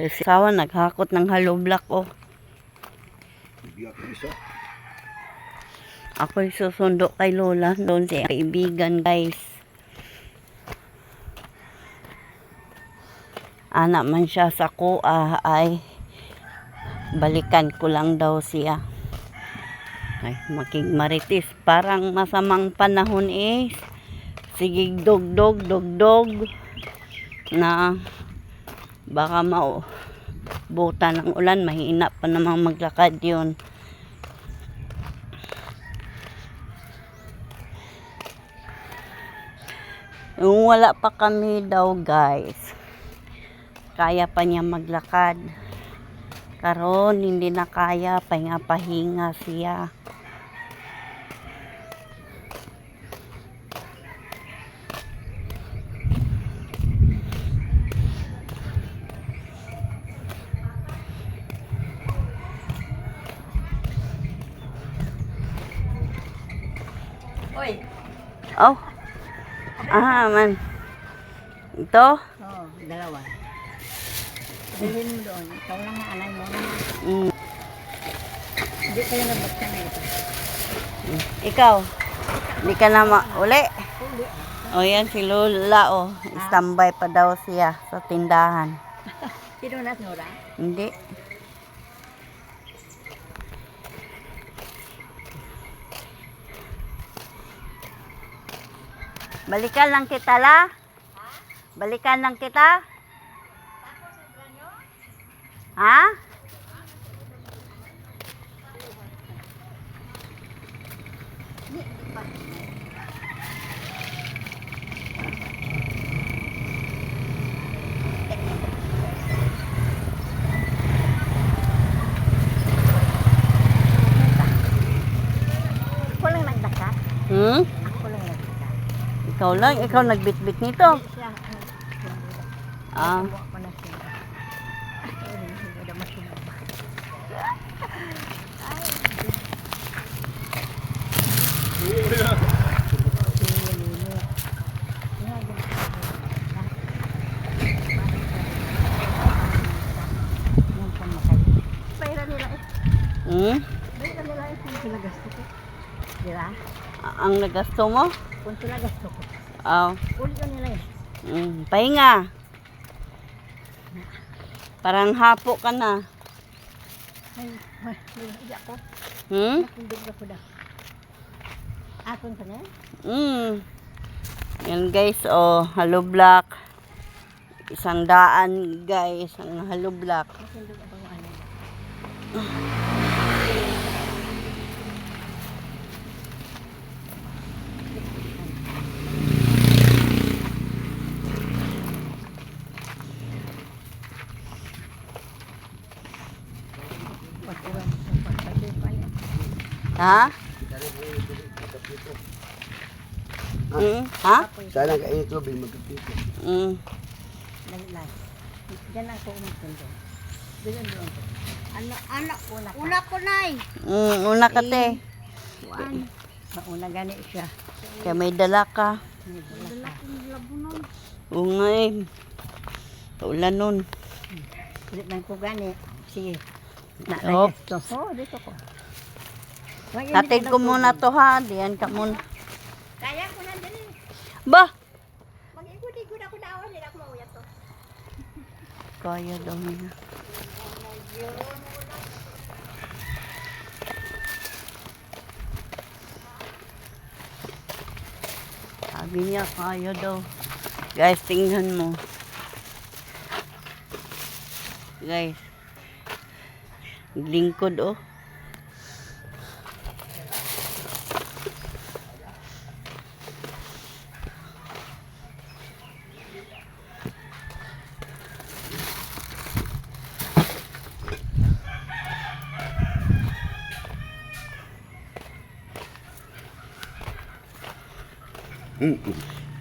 Sawa, naghakot ng hollow block, oh. Ako'y susundo kay Lola. Doon siya kaibigan, guys. Anak man siya sa kuha ay balikan ko lang daw siya. Ay, makigmaritis. Parang masamang panahon is sigig dogdog na baka buta ng ulan, mahina pa namang maglakad yun. Yung wala pa kami daw, guys, kaya pa niya maglakad. Karon hindi na kaya, pahinga siya. Oy. Oh. Man. Ito? Oo, dalawa. Bilhin mo doon. Ikaw lang ang alay mo. Hindi kayo nabuksan na ito. Ikaw? Hindi ka na uli? Hindi. O yan si Lola, oh. Standby pa daw siya sa tindahan. Sino na Nora? Hindi. Balikan lang kita, la? Balikan lang kita? Ha? Ako lang nagdakat. Hmm? Ako lang nagdakat. Ikaw lang, ikaw nagbitbit nito. Siya, Ah. ako na siya. Hindi na masumaba. Pera nila eh. Hmm? Pera nila eh. Kung sila gasto ko. Diba? Ang nagasto mo? Kung sila gasto ko. Oh. Uli ko nila eh. Pahinga. Parang hapo ka na. Ay, hindi ako. Nakundog ako daw. Akon ka na eh? Yan guys, oh, hollow block. 100, guys, ang hollow block. Nakundog ako ng ano. Ha? Ha? Sana kainit tubig magkapito. Naglas. Diyan ako umutundong. Diyan doon. Anak ko na. Una ko nay. Una ka te. Mauna gani siya. Kaya may dala ka. Dala ko. Oo nga eh. Paulan nun. Ulit lang ko gani. Sige. Op. Oh, dito ko. Hatid ko muna to ha. Diyan ka muna. Kaya ko na din. Ba? Mag-igod-igod ako daw. Hindi ako mauyat to. Kaya daw niya. Sabi niya, kaya daw. Guys, tingnan mo. Guys. Lingkod, oh.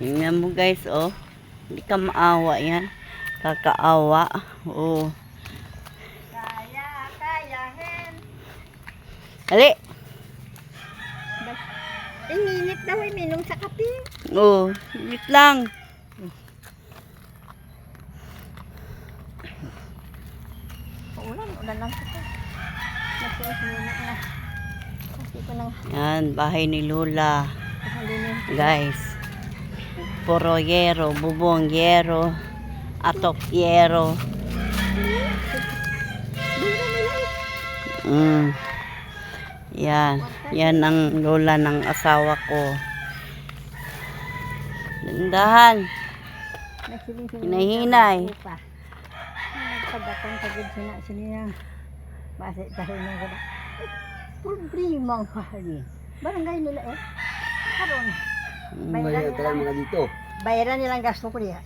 Tingnan mo guys, oh. Hindi ka maawa yan. Kakaawa. Oh. Kayahin. Ali. Ininit daw ay minum sa kape. Oh. Wait lang. ulan lang ko. Nagsuot muna na. Kasi ko nang Yan, bahay ni Lola. kahalinin. Guys. Puro yero, bubong yero, atok yero. Yan. Yan ang lola ng asawa ko. Dandahan. Hinahinay. Nagpagdatang pagod sina siniya. Base tayo na ko. Problema ang kahali. Barangay nila eh. Karon. May talaga mga dito. Bayaran nilang gasto ko diya.